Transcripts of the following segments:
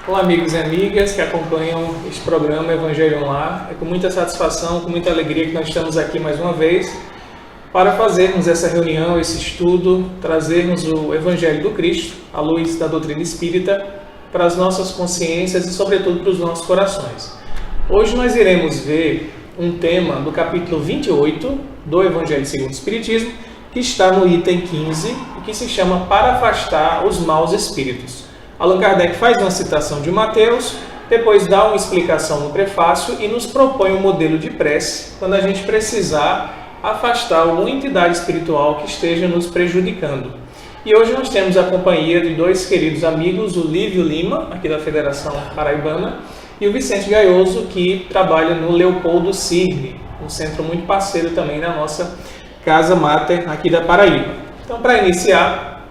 Olá, amigos e amigas que acompanham este programa Evangelho no Lar. É com muita satisfação, com muita alegria que nós estamos aqui mais uma vez para fazermos essa reunião, esse estudo, trazermos o Evangelho do Cristo, à luz da doutrina espírita, para as nossas consciências e, sobretudo, para os nossos corações. Hoje nós iremos ver um tema do capítulo 28 do Evangelho segundo o Espiritismo, que está no item 15 e que se chama Para Afastar os Maus Espíritos. Allan Kardec faz uma citação de Mateus, depois dá uma explicação no prefácio e nos propõe um modelo de prece quando a gente precisar afastar alguma entidade espiritual que esteja nos prejudicando. E hoje nós temos a companhia de dois queridos amigos, o Lívio Lima, aqui da Federação Paraibana, e o Vicente Gaioso, que trabalha no Leopoldo Cirne, um centro muito parceiro também na nossa Casa Mater aqui da Paraíba. Então, para iniciar,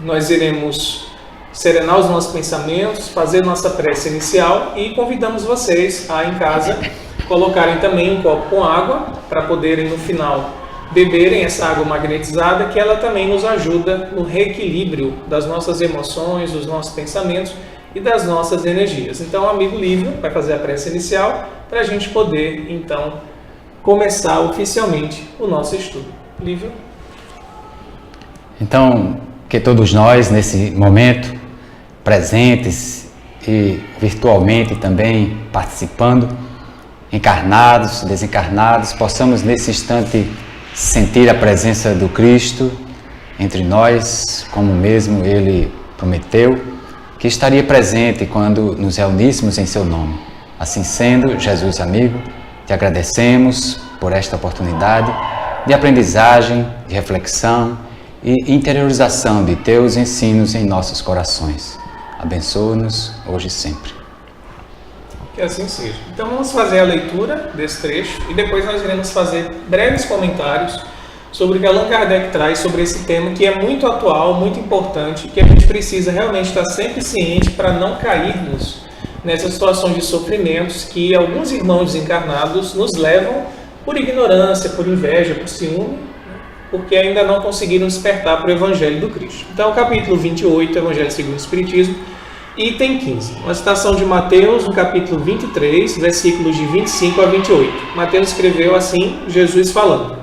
nós iremos serenar os nossos pensamentos, fazer nossa prece inicial e convidamos vocês a, em casa, colocarem também um copo com água para poderem, no final, beberem essa água magnetizada, que ela também nos ajuda no reequilíbrio das nossas emoções, dos nossos pensamentos e das nossas energias. Então, o amigo Lívio vai fazer a prece inicial para a gente poder, então, começar oficialmente o nosso estudo. Lívio? Então, que todos nós, nesse momento, presentes e virtualmente também participando, encarnados, desencarnados, possamos nesse instante sentir a presença do Cristo entre nós, como mesmo Ele prometeu, que estaria presente quando nos reuníssemos em Seu nome. Assim sendo, Jesus amigo, te agradecemos por esta oportunidade de aprendizagem, de reflexão e interiorização de Teus ensinos em nossos corações. Abençoa-nos hoje e sempre. Que assim seja. Então vamos fazer a leitura desse trecho e depois nós iremos fazer breves comentários sobre o que Allan Kardec traz sobre esse tema, que é muito atual, muito importante, que a gente precisa realmente estar sempre ciente para não cairmos nessas situações de sofrimentos que alguns irmãos desencarnados nos levam por ignorância, por inveja, por ciúme, porque ainda não conseguiram despertar para o Evangelho do Cristo. Então, o capítulo 28, Evangelho segundo o Espiritismo, item 15. Uma citação de Mateus, no capítulo 23, versículos de 25 a 28. Mateus escreveu assim, Jesus falando: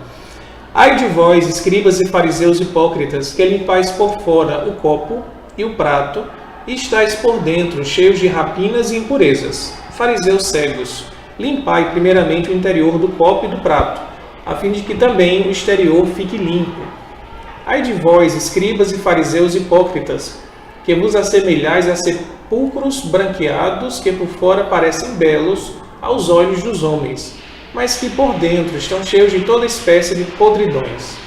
Ai de vós, escribas e fariseus hipócritas, que limpais por fora o copo e o prato, e estáis por dentro cheios de rapinas e impurezas. Fariseus cegos, limpai primeiramente o interior do copo e do prato, a fim de que também o exterior fique limpo. Ai de vós, escribas e fariseus hipócritas, que vos assemelhais a sepulcros branqueados, que por fora parecem belos aos olhos dos homens, mas que por dentro estão cheios de toda espécie de podridões.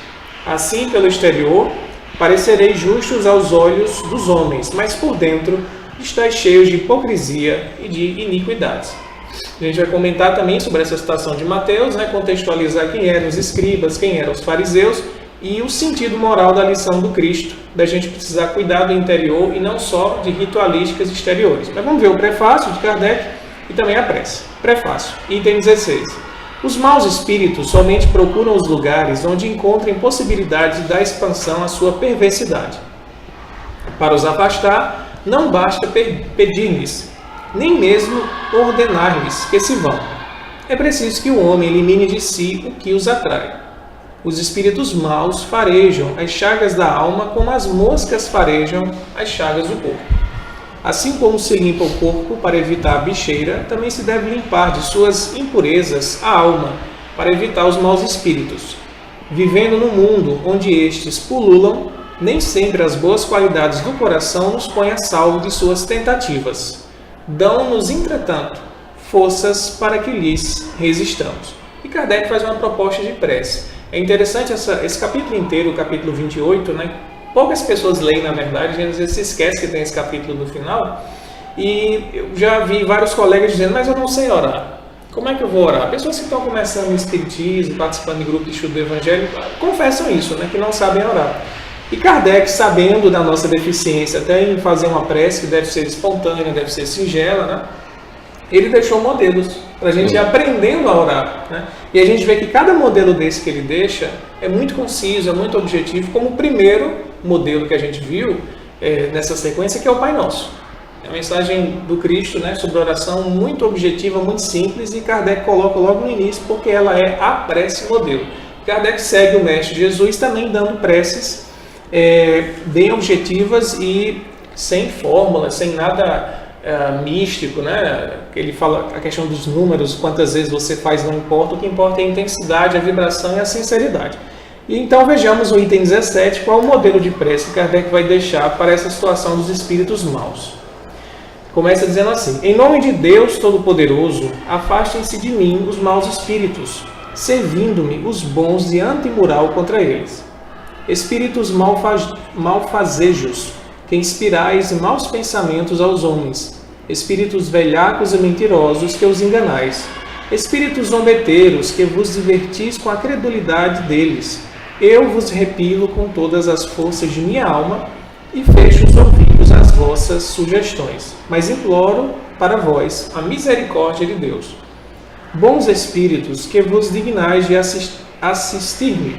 Assim, pelo exterior, parecereis justos aos olhos dos homens, mas por dentro estáis cheios de hipocrisia e de iniquidades. A gente vai comentar também sobre essa citação de Mateus, contextualizar quem eram os escribas, quem eram os fariseus e o sentido moral da lição do Cristo, da gente precisar cuidar do interior e não só de ritualísticas exteriores. Mas vamos ver o prefácio de Kardec e também a prece. Prefácio, item 16. Os maus espíritos somente procuram os lugares onde encontrem possibilidade da expansão à sua perversidade. Para os afastar, não basta pedir-lhes, nem mesmo ordenar-lhes que se vão. É preciso que o homem elimine de si o que os atrai. Os espíritos maus farejam as chagas da alma como as moscas farejam as chagas do corpo. Assim como se limpa o corpo para evitar a bicheira, também se deve limpar de suas impurezas a alma, para evitar os maus espíritos. Vivendo no mundo onde estes pululam, nem sempre as boas qualidades do coração nos põem a salvo de suas tentativas. Dão-nos, entretanto, forças para que lhes resistamos. E Kardec faz uma proposta de prece. É interessante esse capítulo inteiro, o capítulo 28, Poucas pessoas leem, na verdade, às vezes se esquece que tem esse capítulo no final. E eu já vi vários colegas dizendo, mas eu não sei orar. Como é que eu vou orar? Pessoas que estão começando no espiritismo, participando de grupo de estudo do Evangelho, confessam isso, que não sabem orar. E Kardec, sabendo da nossa deficiência, até em fazer uma prece que deve ser espontânea, deve ser singela, ele deixou modelos para a gente ir aprendendo a orar. E a gente vê que cada modelo desse que ele deixa é muito conciso, é muito objetivo, como o primeiro modelo que a gente viu nessa sequência, que é o Pai Nosso. É a mensagem do Cristo, né, sobre oração, muito objetiva, muito simples, e Kardec coloca logo no início, porque ela é a prece modelo. Kardec segue o Mestre Jesus também dando preces bem objetivas e sem fórmula, sem nada místico, né? Ele fala a questão dos números, quantas vezes você faz não importa, o que importa é a intensidade, a vibração e a sinceridade. E então vejamos o item 17, qual o modelo de prece que Kardec vai deixar para essa situação dos espíritos maus. Começa dizendo assim: em nome de Deus Todo-Poderoso, afastem-se de mim os maus espíritos, servindo-me os bons de antemural contra eles. Espíritos malfazejos, que inspirais maus pensamentos aos homens, espíritos velhacos e mentirosos, que os enganais, espíritos zombeteiros, que vos divertis com a credulidade deles, eu vos repilo com todas as forças de minha alma e fecho os ouvidos às vossas sugestões, mas imploro para vós a misericórdia de Deus. Bons espíritos, que vos dignais de assistir-me,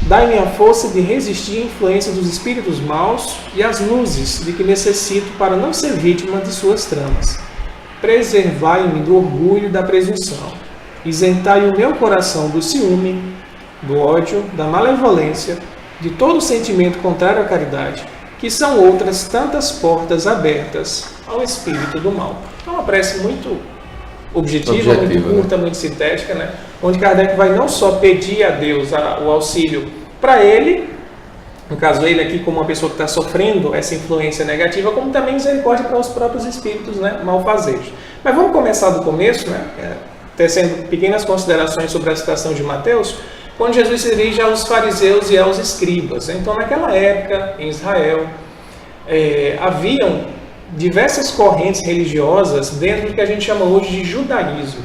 dai-me a força de resistir à influência dos espíritos maus e às luzes de que necessito para não ser vítima de suas tramas. Preservai-me do orgulho e da presunção. Isentai o meu coração do ciúme, do ódio, da malevolência, de todo sentimento contrário à caridade, que são outras tantas portas abertas ao espírito do mal. É uma prece muito objetiva, muito curta, né? Muito sintética, né? Onde Kardec vai não só pedir a Deus o auxílio para ele, no caso ele aqui como uma pessoa que está sofrendo essa influência negativa, como também misericórdia para os próprios espíritos, né, malfazejos. Mas vamos começar do começo, né, tecendo pequenas considerações sobre a citação de Mateus, quando Jesus se dirige aos fariseus e aos escribas. Então, naquela época, em Israel, haviam diversas correntes religiosas dentro do que a gente chama hoje de judaísmo.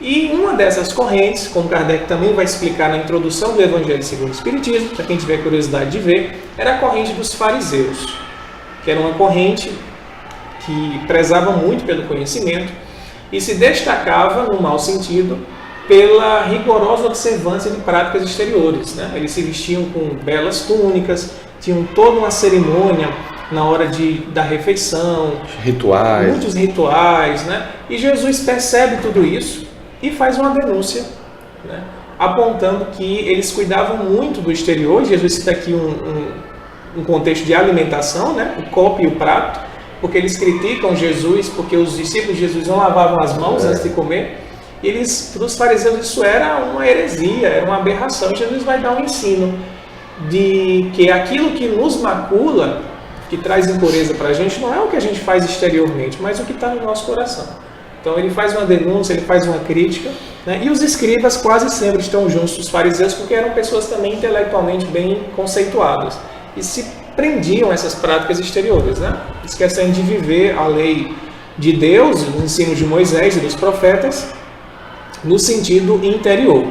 E uma dessas correntes, como Kardec também vai explicar na introdução do Evangelho segundo o Espiritismo, para quem tiver curiosidade de ver, era a corrente dos fariseus, que era uma corrente que prezava muito pelo conhecimento e se destacava, no mau sentido, pela rigorosa observância de práticas exteriores, né? Eles se vestiam com belas túnicas, tinham toda uma cerimônia na hora da refeição, rituais, muitos rituais, né? E Jesus percebe tudo isso e faz uma denúncia, né, apontando que eles cuidavam muito do exterior. Jesus cita aqui um contexto de alimentação, né, o copo e o prato, porque eles criticam Jesus, porque os discípulos de Jesus não lavavam as mãos antes de comer. E para os fariseus isso era uma heresia, era uma aberração. E Jesus vai dar um ensino de que aquilo que nos macula, que traz impureza para a gente, não é o que a gente faz exteriormente, mas o que está no nosso coração. Então ele faz uma denúncia, ele faz uma crítica, né? E os escribas quase sempre estão juntos dos fariseus, porque eram pessoas também intelectualmente bem conceituadas e se prendiam a essas práticas exteriores, né? Esquecendo de viver a lei de Deus, os ensinos de Moisés e dos profetas, no sentido interior.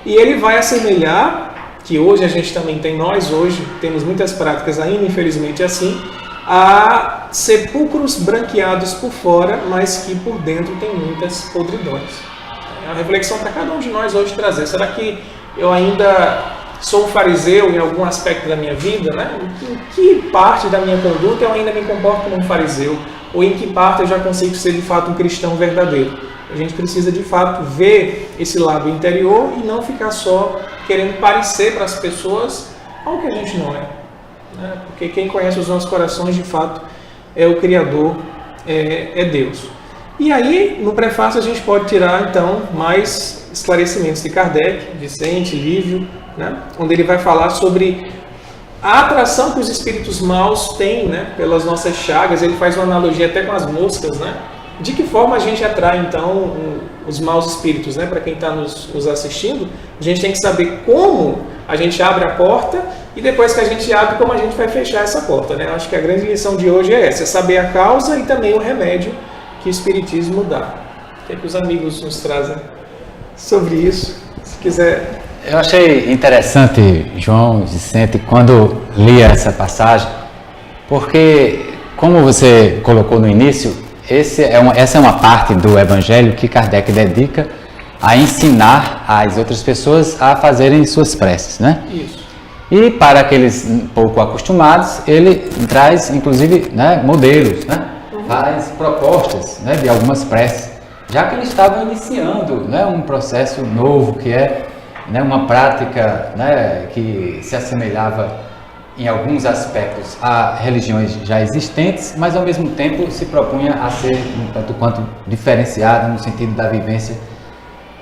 E ele vai assemelhar, que hoje a gente também tem, nós hoje temos muitas práticas ainda, infelizmente assim, a sepulcros branqueados por fora, mas que por dentro tem muitas podridões. É uma reflexão para cada um de nós hoje trazer. Será que eu ainda sou um fariseu em algum aspecto da minha vida, né? Em que parte da minha conduta eu ainda me comporto como um fariseu? Ou em que parte eu já consigo ser de fato um cristão verdadeiro? A gente precisa de fato ver esse lado interior e não ficar só querendo parecer para as pessoas algo que a gente não é. Porque quem conhece os nossos corações de fato é o Criador, é Deus. E aí, no prefácio, a gente pode tirar então mais esclarecimentos de Kardec, Vicente, Lívio, né? Onde ele vai falar sobre a atração que os espíritos maus têm, né, pelas nossas chagas. Ele faz uma analogia até com as moscas, né? De que forma a gente atrai então os maus espíritos, né? Para quem está nos assistindo, a gente tem que saber como a gente abre a porta e depois que a gente abre, como a gente vai fechar essa porta, né? Acho que a grande lição de hoje é essa, é saber a causa e também o remédio que o Espiritismo dá. O que é que os amigos nos trazem sobre isso? Se quiser. Eu achei interessante, João, Vicente, quando li essa passagem, porque, como você colocou no início, essa é uma parte do Evangelho que Kardec dedica a ensinar as outras pessoas a fazerem suas preces, né? Isso. E para aqueles pouco acostumados, ele traz, inclusive, né, modelos, né? faz propostas, né, de algumas preces, já que ele estava iniciando, né, um processo novo, que é, né, uma prática, né, que se assemelhava em alguns aspectos a religiões já existentes, mas ao mesmo tempo se propunha a ser um tanto quanto diferenciada no sentido da vivência,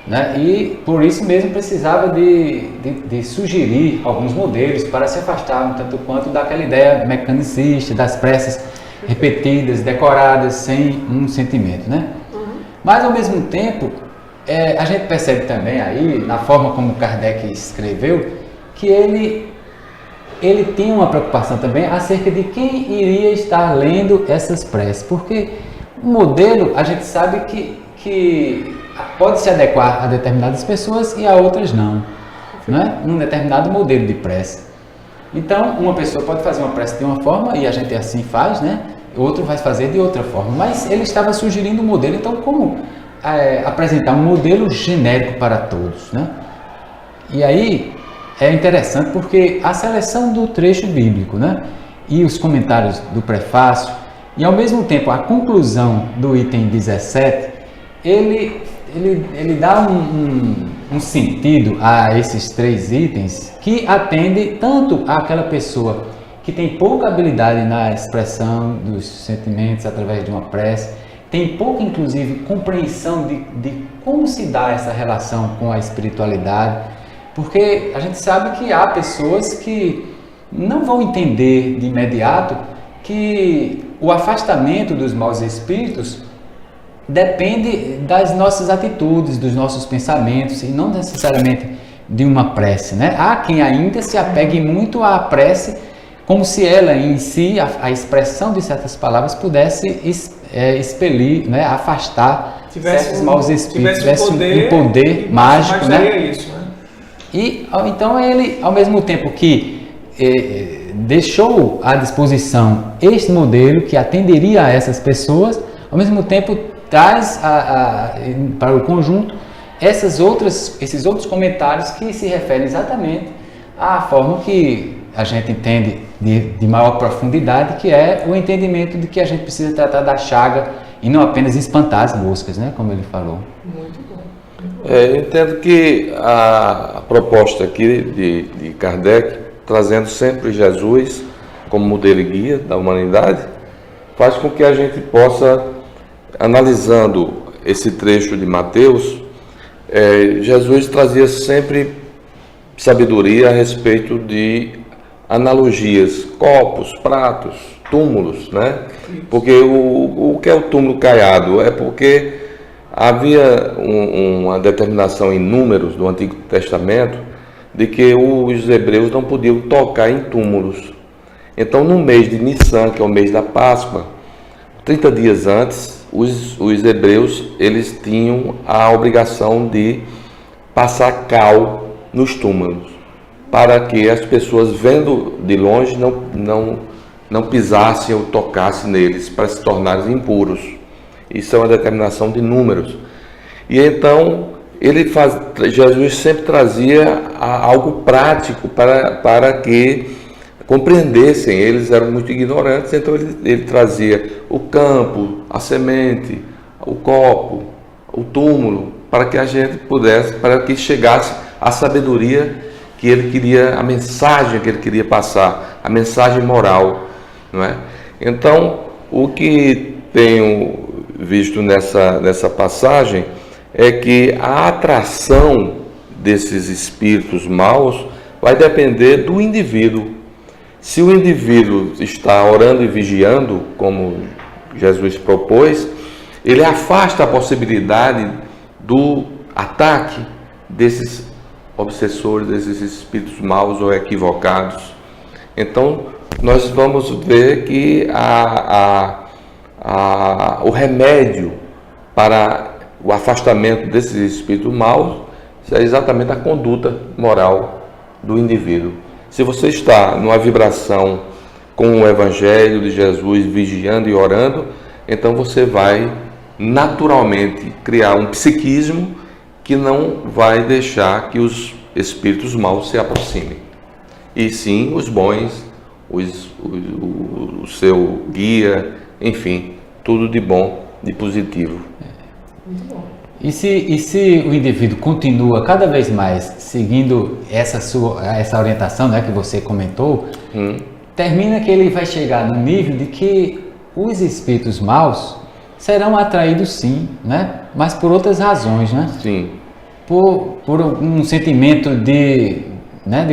né? E por isso mesmo precisava de sugerir alguns modelos para se afastar um tanto quanto daquela ideia mecanicista, das preces repetidas, decoradas, sem um sentimento, né? Mas ao mesmo tempo, a gente percebe também aí, na forma como Kardec escreveu, que ele tinha uma preocupação também acerca de quem iria estar lendo essas preces, porque o modelo a gente sabe que pode se adequar a determinadas pessoas e a outras não, né? Num determinado modelo de prece. Então, uma pessoa pode fazer uma prece de uma forma e a gente assim faz, né? Outro vai fazer de outra forma, mas ele estava sugerindo um modelo, então como apresentar um modelo genérico para todos, né? E aí é interessante porque a seleção do trecho bíblico, né, e os comentários do prefácio, e ao mesmo tempo a conclusão do item 17, ele dá um sentido a esses 3 itens que atende tanto àquela pessoa que tem pouca habilidade na expressão dos sentimentos através de uma prece, tem pouca, inclusive, compreensão de como se dá essa relação com a espiritualidade, porque a gente sabe que há pessoas que não vão entender de imediato que o afastamento dos maus espíritos depende das nossas atitudes, dos nossos pensamentos, e não necessariamente de uma prece, né? Há quem ainda se apegue muito à prece, como se ela em si, a expressão de certas palavras, pudesse expelir, né? Afastar certos maus espíritos, tivesse um poder mágico, né? Isso, né? E então ele, ao mesmo tempo que deixou à disposição este modelo que atenderia a essas pessoas, ao mesmo tempo traz para o conjunto esses outros comentários que se referem exatamente à forma que a gente entende de maior profundidade, que é o entendimento de que a gente precisa tratar da chaga e não apenas espantar as moscas, né, como ele falou. Muito bom. Eu entendo que a proposta aqui de Kardec, trazendo sempre Jesus como modelo e guia da humanidade, faz com que a gente possa, analisando esse trecho de Mateus, Jesus trazia sempre sabedoria a respeito de analogias, copos, pratos, túmulos, né? Porque o que é o túmulo caiado? É porque havia uma determinação em Números do Antigo Testamento de que os hebreus não podiam tocar em túmulos. Então, no mês de Nissan, que é o mês da Páscoa, 30 dias antes, os hebreus eles tinham a obrigação de passar cal nos túmulos, para que as pessoas vendo de longe não pisassem ou tocassem neles, para se tornarem impuros. Isso é uma determinação de Números. E então Jesus sempre trazia algo prático para que compreendessem. Eles eram muito ignorantes, então ele trazia o campo, a semente, o copo, o túmulo, para que a gente pudesse, para que chegasse a sabedoria que ele queria, a mensagem que ele queria passar, a mensagem moral, não é? Então, o que tenho visto nessa passagem é que a atração desses espíritos maus vai depender do indivíduo. Se o indivíduo está orando e vigiando, como Jesus propôs, ele afasta a possibilidade do ataque desses obsessores, desses espíritos maus ou equivocados. Então, nós vamos ver que o remédio para o afastamento desses espíritos maus é exatamente a conduta moral do indivíduo. Se você está numa vibração com o Evangelho de Jesus, vigiando e orando, então você vai naturalmente criar um psiquismo que não vai deixar que os espíritos maus se aproximem. E sim, os bons, o seu guia, enfim, tudo de bom, de positivo. Muito bom. E se o indivíduo continua cada vez mais seguindo essa orientação, né, que você comentou, termina que ele vai chegar no nível de que os espíritos maus serão atraídos sim, né, mas por outras razões, né? Sim. Por um sentimento de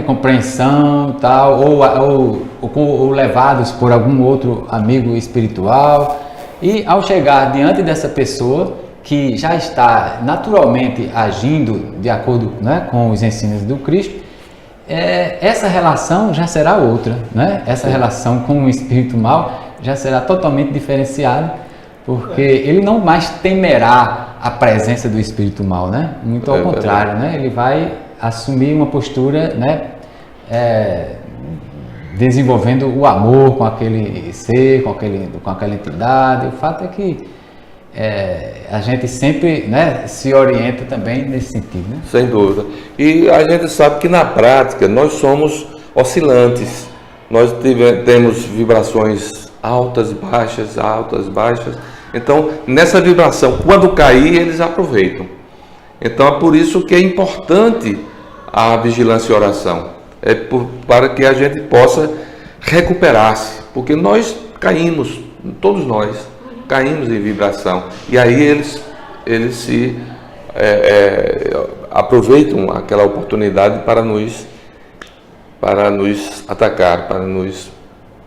compreensão, tal, ou levados por algum outro amigo espiritual, e ao chegar diante dessa pessoa que já está naturalmente agindo de acordo, né, com os ensinos do Cristo, essa relação já será outra, né? Essa relação com o espírito mal já será totalmente diferenciada, porque ele não mais temerá a presença do espírito mal, né? Muito ao contrário, né? Ele vai assumir uma postura, né, desenvolvendo o amor com aquele ser, com aquela entidade. O fato é que a gente sempre, né, se orienta também nesse sentido, né? Sem dúvida. E a gente sabe que na prática nós somos oscilantes. Nós temos vibrações altas e baixas, altas e baixas. Então, nessa vibração, quando cair, eles aproveitam. Então, é por isso que é importante a vigilância e oração. Para que a gente possa recuperar-se. Porque nós caímos, todos nós caímos em vibração. E aí eles se aproveitam aquela oportunidade para nos atacar, para nos...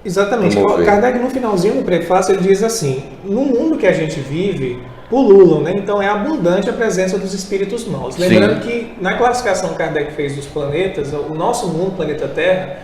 Exatamente. Kardec, no finalzinho do prefácio, ele diz assim: no mundo que a gente vive, pululam, né? Então é abundante a presença dos espíritos maus. Lembrando que na classificação que Kardec fez dos planetas, o nosso mundo, o planeta Terra,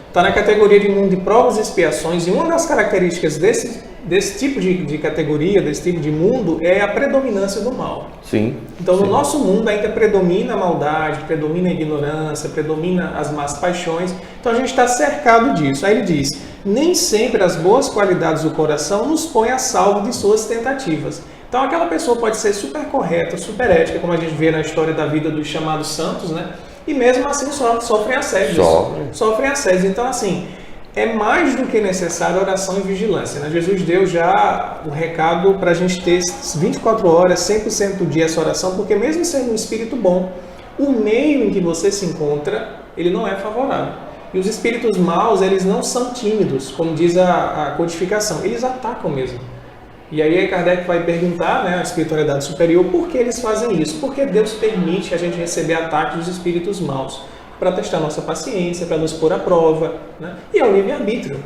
está na categoria de mundo de provas e expiações, e uma das características desse tipo de categoria, desse tipo de mundo, é a predominância do mal. Sim. Então, no nosso mundo ainda predomina a maldade, predomina a ignorância, predomina as más paixões. Então, a gente está cercado disso. Aí ele diz: nem sempre as boas qualidades do coração nos põem a salvo de suas tentativas. Então, aquela pessoa pode ser super correta, super ética, como a gente vê na história da vida dos chamados santos, né? E mesmo assim sofrem assédios. Sofrem assédios. Então, assim, é mais do que necessário oração e vigilância, né? Jesus deu já o recado para a gente ter 24 horas, 100% do dia essa oração, porque mesmo sendo um espírito bom, o meio em que você se encontra, ele não é favorável. E os espíritos maus, eles não são tímidos, como diz a codificação, eles atacam mesmo. E aí Kardec vai perguntar, né, à espiritualidade superior, por que eles fazem isso? Porque Deus permite a gente receber ataques dos espíritos maus, para testar nossa paciência, para nos pôr à prova, né? E é o livre-arbítrio.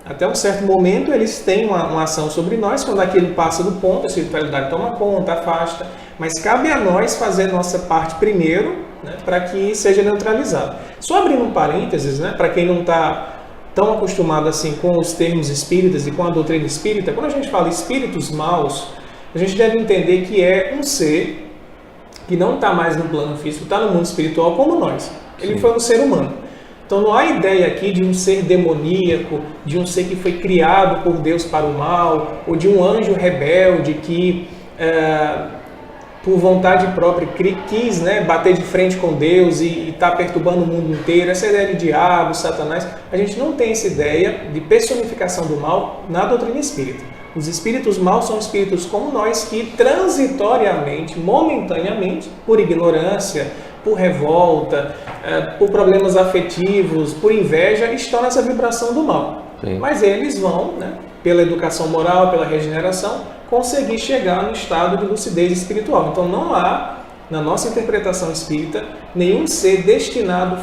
Até um certo momento eles têm uma ação sobre nós, quando aquilo passa do ponto, a espiritualidade toma conta, afasta, mas cabe a nós fazer nossa parte primeiro, né, para que seja neutralizado. Só abrindo um parênteses, né, para quem não está tão acostumado assim com os termos espíritas e com a doutrina espírita, quando a gente fala espíritos maus, a gente deve entender que é um ser que não está mais no plano físico, está no mundo espiritual como nós. Ele foi um ser humano. Então não há ideia aqui de um ser demoníaco, de um ser que foi criado por Deus para o mal, ou de um anjo rebelde que, por vontade própria, quis, né, bater de frente com Deus e está perturbando o mundo inteiro. Essa ideia de diabo, Satanás, a gente não tem essa ideia de personificação do mal na doutrina espírita. Os espíritos maus são espíritos como nós que transitoriamente, momentaneamente, por ignorância, por revolta, por problemas afetivos, por inveja, estão nessa vibração do mal. Sim. Mas eles vão, né, pela educação moral, pela regeneração, conseguir chegar no estado de lucidez espiritual. Então não há, na nossa interpretação espírita, nenhum ser destinado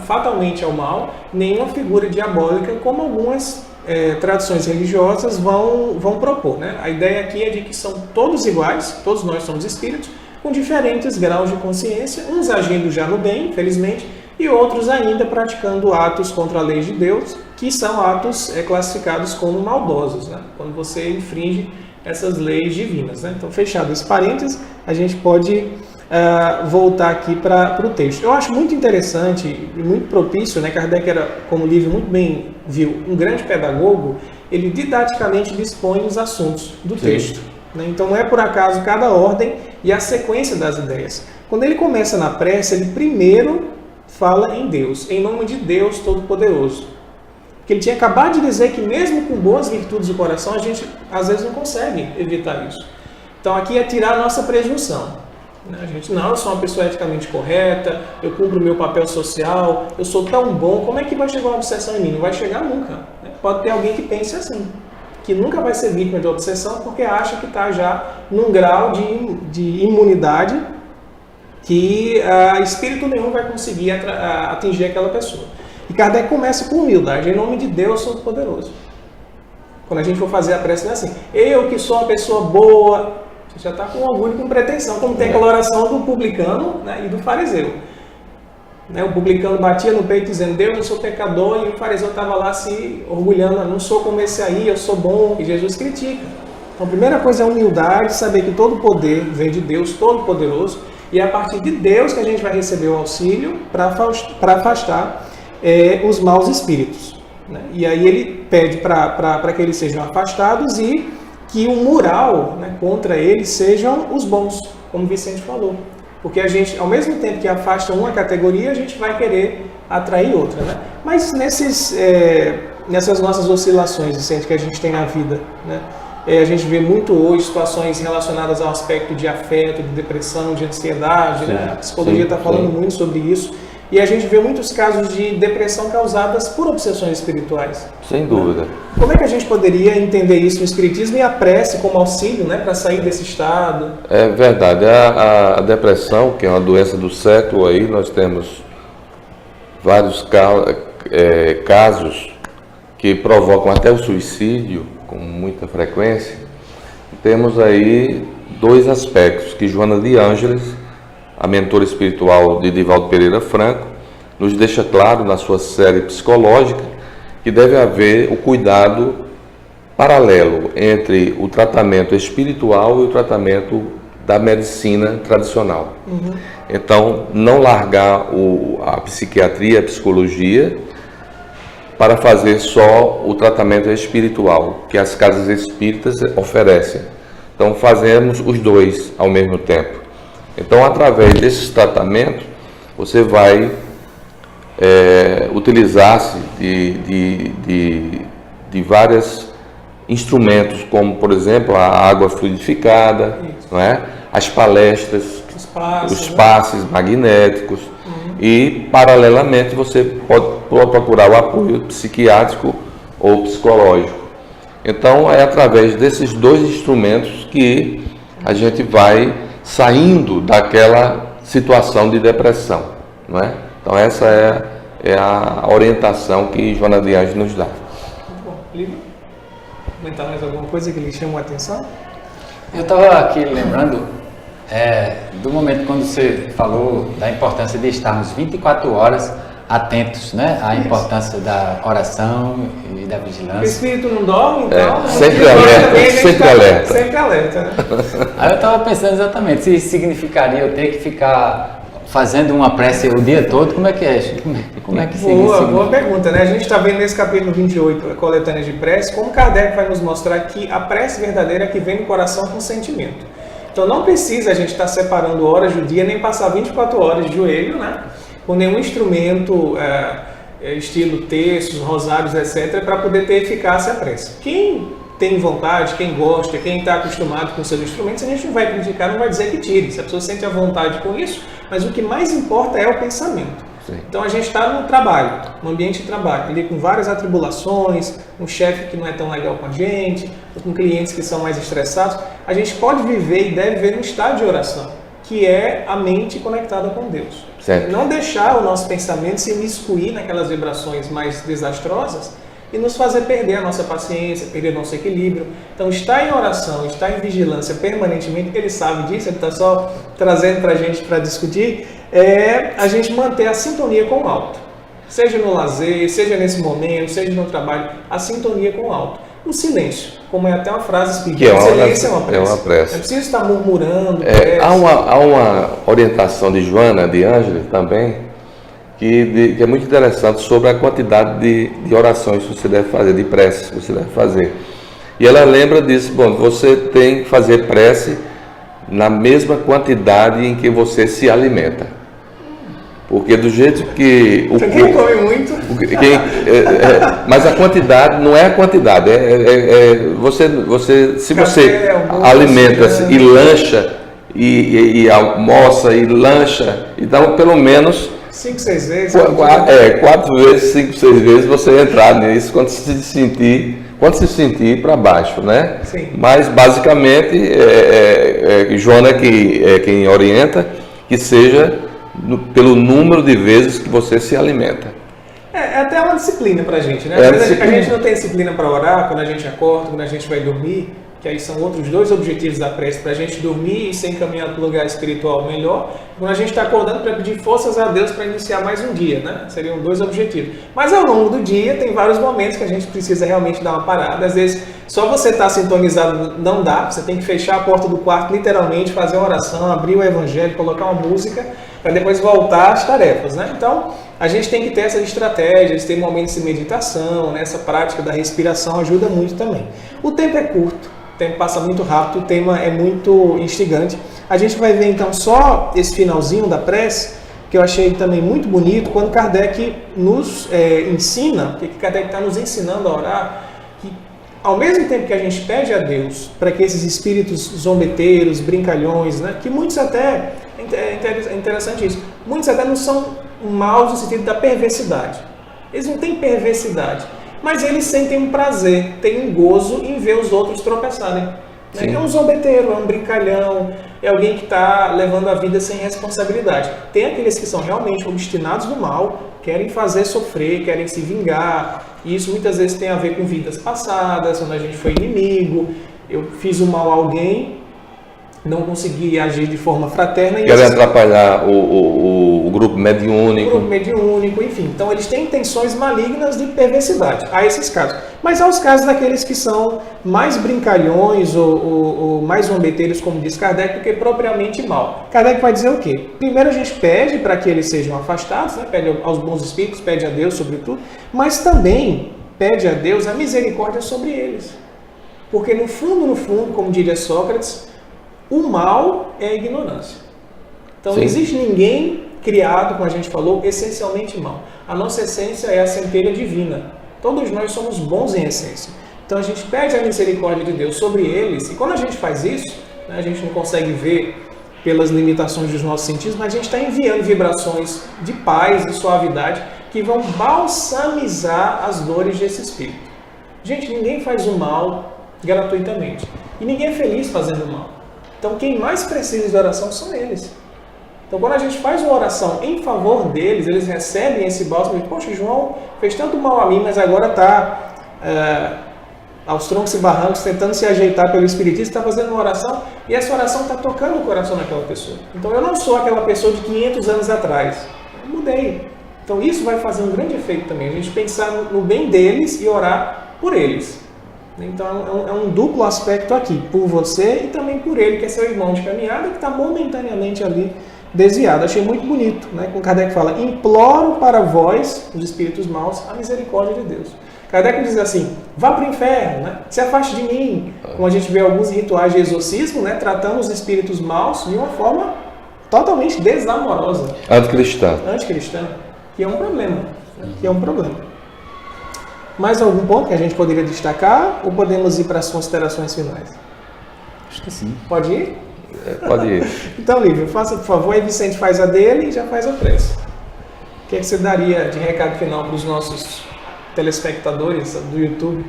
fatalmente ao mal, nenhuma figura diabólica, como algumas tradições religiosas vão propor, né? A ideia aqui é de que são todos iguais, todos nós somos espíritos, com diferentes graus de consciência, uns agindo já no bem, infelizmente, e outros ainda praticando atos contra a lei de Deus, que são atos classificados como maldosos, né? Quando você infringe essas leis divinas, né? Então, fechado esse parênteses, a gente pode voltar aqui para o texto. Eu acho muito interessante e muito propício, né? Kardec era, como o Lívio muito bem viu, um grande pedagogo, ele didaticamente dispõe os assuntos do texto. Né? Então, não é por acaso cada ordem e a sequência das ideias. Quando ele começa na prece, ele primeiro fala em Deus, em nome de Deus Todo-Poderoso. Porque ele tinha acabado de dizer que mesmo com boas virtudes do coração, a gente às vezes não consegue evitar isso. Então aqui é tirar a nossa presunção. A gente, não, eu sou uma pessoa eticamente correta, eu cumpro o meu papel social, eu sou tão bom, como é que vai chegar uma obsessão em mim? Não vai chegar nunca. Pode ter alguém que pense assim, que nunca vai ser vítima de obsessão porque acha que está já num grau de imunidade que espírito nenhum vai conseguir atingir aquela pessoa. E Kardec começa com humildade, em nome de Deus Todo-Poderoso. Quando a gente for fazer a prece, não é assim, eu que sou uma pessoa boa, você já está com orgulho e com pretensão, como tem aquela oração do publicano, né, e do fariseu. Né, o publicano batia no peito dizendo, Deus, eu sou pecador, e o fariseu estava lá se orgulhando, não sou como esse aí, eu sou bom, e Jesus critica. Então a primeira coisa é a humildade, saber que todo poder vem de Deus Todo-Poderoso, e é a partir de Deus que a gente vai receber o auxílio para afastar os maus espíritos. Né? E aí ele pede para que eles sejam afastados e que o mural, né, contra eles sejam os bons, como o Vicente falou. Porque a gente, ao mesmo tempo que afasta uma categoria, a gente vai querer atrair outra. Né? Mas nessas nossas oscilações, Vicente, que a gente tem na vida, né? A gente vê muito hoje situações relacionadas ao aspecto de afeto, de depressão, de ansiedade. Sim, né? A psicologia está falando muito sobre isso. E a gente vê muitos casos de depressão causadas por obsessões espirituais. Sem dúvida. Como é que a gente poderia entender isso no Espiritismo e a prece como auxílio, né, para sair desse estado? É verdade. A depressão, que é uma doença do século, aí nós temos vários casos que provocam até o suicídio, com muita frequência. Temos aí dois aspectos que Joana de Ângeles, a mentora espiritual de Divaldo Pereira Franco, nos deixa claro na sua série psicológica que deve haver o cuidado paralelo entre o tratamento espiritual e o tratamento da medicina tradicional. Então, não largar a psiquiatria, a psicologia, para fazer só o tratamento espiritual, que as casas espíritas oferecem. Então, fazemos os dois ao mesmo tempo. Então, através desses tratamentos, você vai utilizar-se de vários instrumentos, como, por exemplo, a água fluidificada, não é? As palestras, os passes magnéticos, e, paralelamente, você pode procurar o apoio psiquiátrico ou psicológico. Então, é através desses dois instrumentos que a gente vai saindo daquela situação de depressão, não é? Então essa é a orientação que Joana de Ângeles nos dá. Muito bom. Lívia, comentar mais alguma coisa que lhe chamou a atenção? Eu estava aqui lembrando do momento quando você falou da importância de estarmos 24 horas atentos, né, à importância da oração e da vigilância. O espírito não dorme, então... Sempre alerta, sempre alerta. Sempre alerta, né? Aí eu estava pensando exatamente, se significaria eu ter que ficar fazendo uma prece o dia todo, como é que é? Como é que boa pergunta, né? A gente está vendo nesse capítulo 28, a coletânea de prece, como Kardec vai nos mostrar que a prece verdadeira é que vem do coração com sentimento. Então não precisa a gente estar separando horas do dia, nem passar 24 horas de joelho, né? Com nenhum instrumento, estilo terços, rosários, etc., para poder ter eficácia a prece. Quem tem vontade, quem gosta, quem está acostumado com seus instrumentos, a gente não vai criticar, não vai dizer que tire. Se a pessoa sente a vontade com isso, mas o que mais importa é o pensamento. Sim. Então a gente está no trabalho, no ambiente de trabalho, ali com várias atribulações, um chefe que não é tão legal com a gente, com clientes que são mais estressados. A gente pode viver e deve viver num estado de oração, que é a mente conectada com Deus. Certo. Não deixar o nosso pensamento se imiscuir naquelas vibrações mais desastrosas e nos fazer perder a nossa paciência, perder o nosso equilíbrio. Então, estar em oração, estar em vigilância permanentemente, ele sabe disso, ele está só trazendo para a gente para discutir, é a gente manter a sintonia com o alto. Seja no lazer, seja nesse momento, seja no trabalho, a sintonia com o alto. O silêncio, como é até uma frase espírita, o silêncio é uma prece. Não precisa estar murmurando. Há uma orientação de Joana de Ângeles também, que é muito interessante sobre a quantidade de orações que você deve fazer, de preces que você deve fazer. E ela lembra disso, você tem que fazer prece na mesma quantidade em que você se alimenta. Porque do jeito que Quem come muito. Mas a quantidade não é a quantidade, se você alimenta-se e lancha e almoça e lancha, então pelo menos 5, 6 vezes. 4 vezes, 5, 6 vezes você entrar nisso quando se sentir para baixo, né? Sim. Mas basicamente Joana é quem orienta que seja pelo número de vezes que você se alimenta. É até uma disciplina pra gente, né? A gente não tem disciplina para orar quando a gente acorda, quando a gente vai dormir, que aí são outros 2 objetivos da prece, para a gente dormir e ser encaminhado para um lugar espiritual melhor, quando a gente está acordando para pedir forças a Deus para iniciar mais um dia, né? Seriam 2 objetivos. Mas ao longo do dia tem vários momentos que a gente precisa realmente dar uma parada. Às vezes só você estar sintonizado não dá, você tem que fechar a porta do quarto literalmente, fazer uma oração, abrir o evangelho, colocar uma música, para depois voltar às tarefas, né? Então a gente tem que ter essas estratégias, ter momentos de meditação, né? Essa prática da respiração ajuda muito também. O tempo é curto. O tempo passa muito rápido, o tema é muito instigante. A gente vai ver então só esse finalzinho da prece, que eu achei também muito bonito, quando Kardec nos ensina, porque Kardec está nos ensinando a orar, que ao mesmo tempo que a gente pede a Deus para que esses espíritos zombeteiros, brincalhões, né, que muitos até, é interessante isso, muitos até não são maus no sentido da perversidade. Eles não têm perversidade. Mas eles sentem um prazer, têm um gozo em ver os outros tropeçarem. Né? É um zombeteiro, é um brincalhão, é alguém que está levando a vida sem responsabilidade. Tem aqueles que são realmente obstinados no mal, querem fazer sofrer, querem se vingar. E isso muitas vezes tem a ver com vidas passadas, quando a gente foi inimigo, eu fiz o mal a alguém, não consegui agir de forma fraterna. Querem atrapalhar o grupo mediúnico. O grupo mediúnico, enfim. Então eles têm intenções malignas de perversidade. Há esses casos. Mas há os casos daqueles que são mais brincalhões ou mais zombeteiros, como diz Kardec, do que propriamente mal. Kardec vai dizer o quê? Primeiro a gente pede para que eles sejam afastados, né? Pede aos bons espíritos, pede a Deus sobretudo, mas também pede a Deus a misericórdia sobre eles. Porque no fundo, como diria Sócrates, o mal é a ignorância. Então não existe ninguém criado, como a gente falou, essencialmente mal. A nossa essência é a centelha divina. Todos nós somos bons em essência. Então a gente pede a misericórdia de Deus sobre eles, e quando a gente faz isso, né, a gente não consegue ver pelas limitações dos nossos sentidos, mas a gente está enviando vibrações de paz, de suavidade, que vão balsamizar as dores desse espírito. Gente, ninguém faz o mal gratuitamente. E ninguém é feliz fazendo o mal. Então quem mais precisa de oração são eles. Então quando a gente faz uma oração em favor deles, eles recebem esse bálsamo e poxa, João fez tanto mal a mim, mas agora está aos troncos e barrancos tentando se ajeitar pelo Espiritismo, está fazendo uma oração e essa oração está tocando o coração daquela pessoa. Então eu não sou aquela pessoa de 500 anos atrás, eu mudei. Então isso vai fazer um grande efeito também, a gente pensar no bem deles e orar por eles. Então é um duplo aspecto aqui, por você e também por ele, que é seu irmão de caminhada, que está momentaneamente ali desviado. Achei muito bonito, né? Como Kardec fala, imploro para vós, os espíritos maus, a misericórdia de Deus. Kardec diz assim, vá para o inferno, né? Se afaste de mim. Como a gente vê alguns rituais de exorcismo, né? Tratando os espíritos maus de uma forma totalmente desamorosa. Anticristã. Anticristã, que é um problema. Né? Que é um problema. Mais algum ponto que a gente poderia destacar ou podemos ir para as considerações finais? Acho que sim. Pode ir? Pode ir. Então, Lívia, faça por favor, aí Vicente faz a dele e já faz a prece. O que é que você daria de recado final para os nossos telespectadores do YouTube?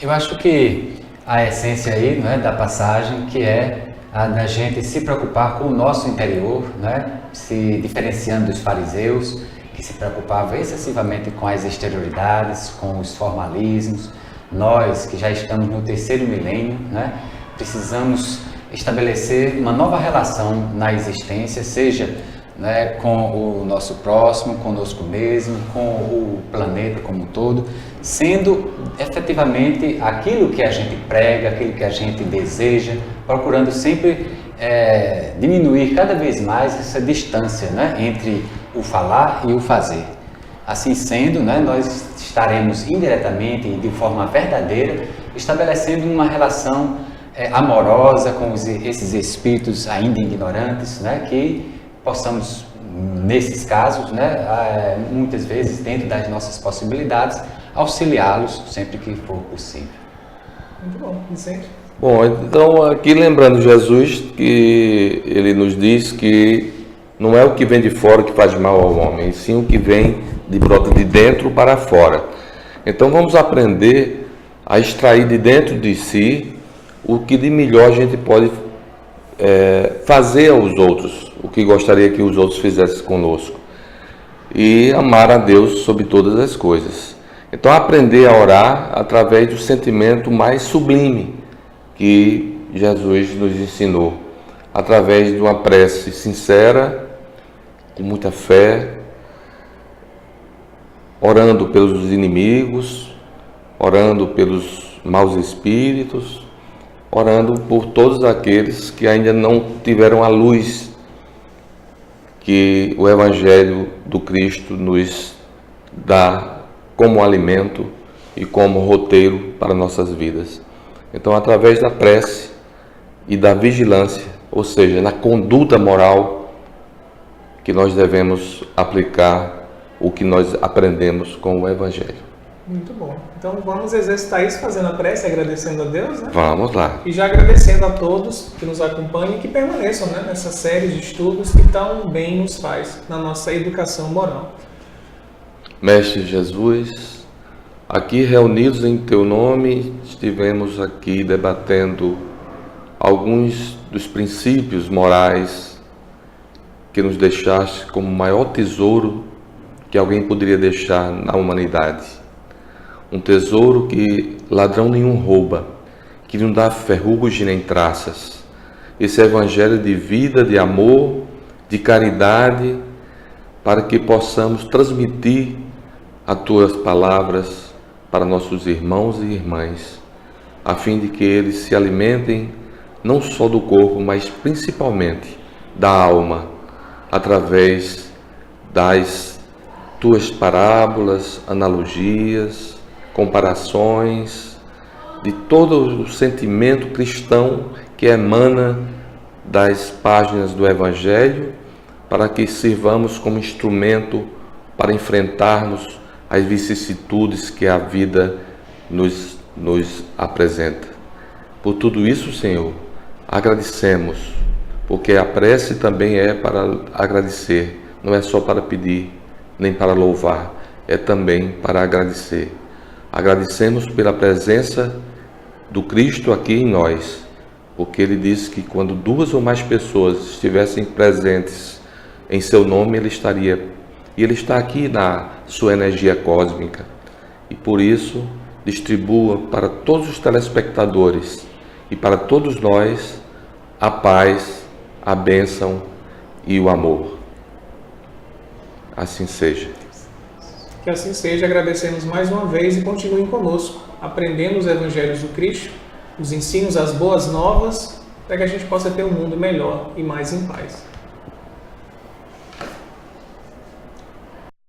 Eu acho que a essência aí, não é, da passagem, que é a da gente se preocupar com o nosso interior, né, se diferenciando dos fariseus, que se preocupava excessivamente com as exterioridades, com os formalismos. Nós, que já estamos no 3º milênio, né, precisamos estabelecer uma nova relação na existência, seja, né, com o nosso próximo, conosco mesmo, com o planeta como um todo, sendo efetivamente aquilo que a gente prega, aquilo que a gente deseja, procurando sempre diminuir cada vez mais essa distância, né, entre o falar e o fazer. Assim sendo, né, nós estaremos indiretamente e de forma verdadeira estabelecendo uma relação amorosa com esses espíritos ainda ignorantes, né, que possamos nesses casos, né, muitas vezes dentro das nossas possibilidades, auxiliá-los sempre que for possível. Muito bom, Vicente. Bom, então aqui lembrando Jesus, que ele nos diz que não é o que vem de fora que faz mal ao homem, e sim o que vem de brota de dentro para fora. Então vamos aprender a extrair de dentro de si o que de melhor a gente pode fazer aos outros, o que gostaria que os outros fizessem conosco, e amar a Deus sobre todas as coisas. Então aprender a orar através do sentimento mais sublime que Jesus nos ensinou, através de uma prece sincera, com muita fé, orando pelos inimigos, orando pelos maus espíritos, orando por todos aqueles que ainda não tiveram a luz que o Evangelho do Cristo nos dá como alimento e como roteiro para nossas vidas. Então, através da prece e da vigilância, ou seja, na conduta moral, que nós devemos aplicar o que nós aprendemos com o Evangelho. Muito bom. Então vamos exercitar isso fazendo a prece, agradecendo a Deus, né? Vamos lá. E já agradecendo a todos que nos acompanham e que permaneçam, né, nessa série de estudos que tão bem nos faz na nossa educação moral. Mestre Jesus, aqui reunidos em Teu nome, estivemos aqui debatendo alguns dos princípios morais que nos deixaste como o maior tesouro que alguém poderia deixar na humanidade. Um tesouro que ladrão nenhum rouba, que não dá ferrugem nem traças. Esse evangelho de vida, de amor, de caridade, para que possamos transmitir as Tuas palavras para nossos irmãos e irmãs, a fim de que eles se alimentem não só do corpo, mas principalmente da alma, através das Tuas parábolas, analogias, comparações, de todo o sentimento cristão que emana das páginas do Evangelho, para que sirvamos como instrumento para enfrentarmos as vicissitudes que a vida nos apresenta. Por tudo isso, Senhor, agradecemos, porque a prece também é para agradecer, não é só para pedir, nem para louvar, é também para agradecer. Agradecemos pela presença do Cristo aqui em nós, porque Ele disse que quando 2 ou mais pessoas estivessem presentes em Seu nome, Ele estaria. E Ele está aqui na Sua energia cósmica. E por isso, distribua para todos os telespectadores e para todos nós a paz, a bênção e o amor. Assim seja. Que assim seja, agradecemos mais uma vez e continuem conosco, aprendendo os evangelhos do Cristo, os ensinos, as boas novas, para que a gente possa ter um mundo melhor e mais em paz.